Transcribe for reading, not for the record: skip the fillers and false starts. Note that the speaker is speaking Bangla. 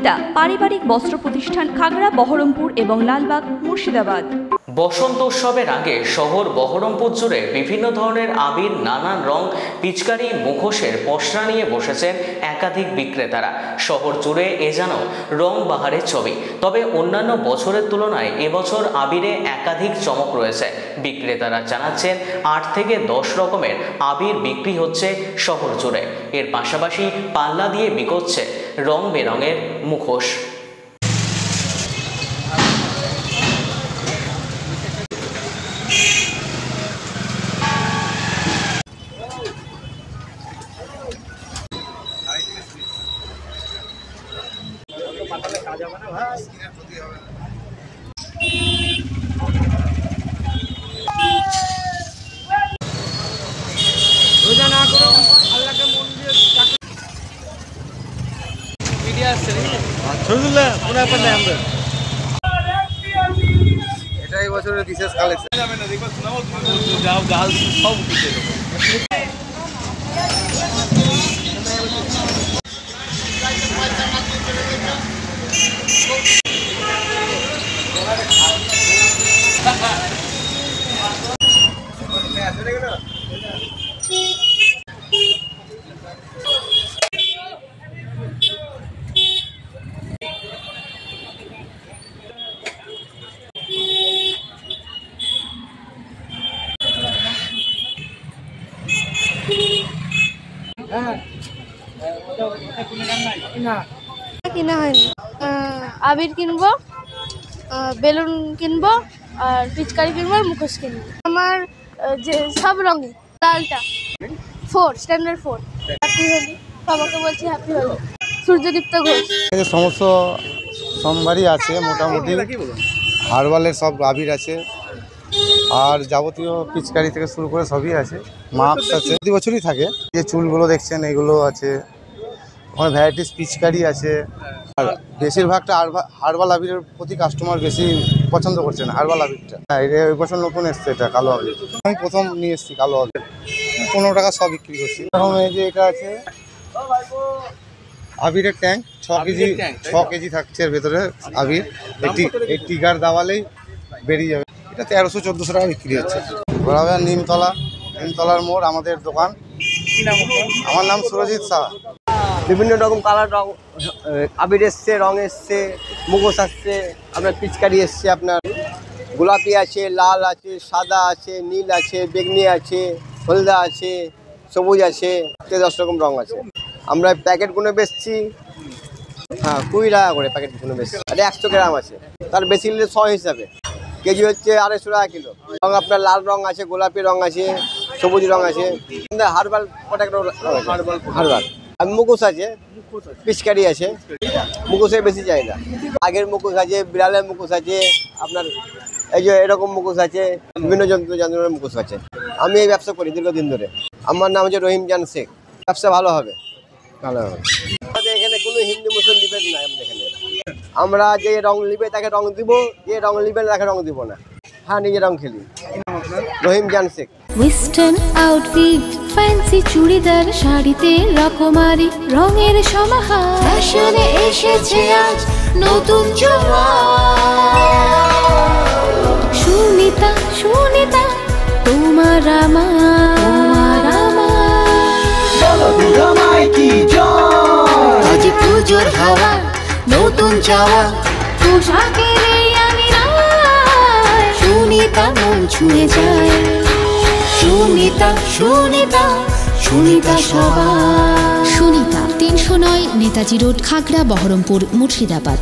সুনিতা পারিবারিক বস্ত্র প্রতিষ্ঠান, খাগড়া, বহরমপুর এবং লালবাগ, মুর্শিদাবাদ। বসন্ত উৎসবের আগে শহর বহরমপুর জুড়ে বিভিন্ন ধরনের আবির, নানান রং, পিচকারি, মুখোশের পসরা নিয়ে বসেছেন একাধিক বিক্রেতারা। শহর জুড়ে এ যেন রং বাহারের ছবি। তবে অন্যান্য বছরের তুলনায় এবছর আবিরে একাধিক চমক রয়েছে। বিক্রেতারা জানাচ্ছেন 8 থেকে 10 রকমের আবির বিক্রি হচ্ছে শহর জুড়ে। এর পাশাপাশি পাল্লা দিয়ে বিকোচ্ছে রং বেরঙের মুখোশ। এটাই বছরের বিশেষ কালেকশন। কিনা হয়নি, আবির কিনবো, বেলুন কিনবো, আর পিচকারি কিনবো, আর মুখোশ কিনবো। আমার যে সব রঙে লালটা 4 স্ট্যান্ডার্ড 4। হ্যাপি হোলি, বাবাকে বলছি হ্যাপি হোলি। সূর্যদীপ্ত ঘোষ। সমস্ত সোমবারই আছে, মোটামুটি হার্বালের সব আবির আছে, আর যাবতীয় পিচকারি থেকে শুরু করে সবই আছে। মাস্ক আছে, প্রতি বছরই থাকে। যে চুলগুলো দেখছেন এগুলো আছে, ওখানে ভ্যারাইটিস পিচকারি আছে। আর বেশিরভাগটা হার্বাল আবিরের প্রতি কাস্টমার বেশি পছন্দ করছেন, হার্বাল আবিরটা। হ্যাঁ, এই বছর নতুন এসছে এটা কালো আবির। আমি প্রথম নিয়ে এসেছি কালো আবির, 15 টাকা সব বিক্রি করছি। এখন এই যে এটা আছে আবিরের ট্যাঙ্ক, 6 কেজি থাকছে এর ভেতরে আবির। এই টিকার দাওয়ালেই বেরিয়ে যাবে। এটা 1300-1400 টাকা বিক্রি হচ্ছে। ঘোরাবেন নিমতলার মোড়, আমাদের দোকান। আমার নাম সুরজিৎ শাহ। বিভিন্ন রকম কালার রং আবির এসছে, রং এসছে, মুখোশ আসছে, আপনার পিচকারি এসছে, আপনার গোলাপি আছে, লাল আছে, সাদা আছে, নীল আছে, বেগনি আছে, হলদা আছে, সবুজ আছে, 10 রকম রং আছে। আমরা প্যাকেটগুলো বেচছি 20 টাকা করে প্যাকেটগুলো বেচছি। আর 100 গ্রাম আছে, তার বেশি নিলে 100 হিসাবে। কেজি হচ্ছে 250 টাকা কিলো। রং আপনার লাল রং আছে, গোলাপি রং আছে, সবুজ রং আছে। হার্বাল হার্বাল আর মুখোশ আছে, পিচকারি আছে। মুখোশের বেশি চাহিদা। আগের মুখোশ আছে, বিড়ালের মুখোশ আছে, আপনার এই যে এরকম মুখোশ আছে, বিভিন্ন জন্তু জানোয়ারের মুখোশ আছে। আমি এই ব্যবসা করি দীর্ঘদিন ধরে। আমার নাম হচ্ছে রহিম জান শেখ। ব্যবসা ভালো হবে। আমাদের এখানে কোনো হিন্দু মুসলিম বিভেদ নাই। আমাদের এখানে আমরা যে রং নিবে তাকে রং দিব, যে রং নিবে তাকে রং দিব না। হ্যাঁ, নিজে রং খেলি। রহিম জান Sheikh. Western outfit, fancy churidar, শাড়িতে রকমারি রঙের সমাহার। ফ্যাশনে এসেছে আজ নতুন সুনিতা, সুনিতা তোমার আমার আজ পুজোর হাওয়া, নতুন চাওয়া, পোশাকের আমি সুনিতা মন ছুঁয়ে যায়। সুনিতা, সুনিতা, সুনিতা সবার। সুনিতা 309 নেতাজি রোড, খাগড়া, বহরমপুর, মুর্শিদাবাদ।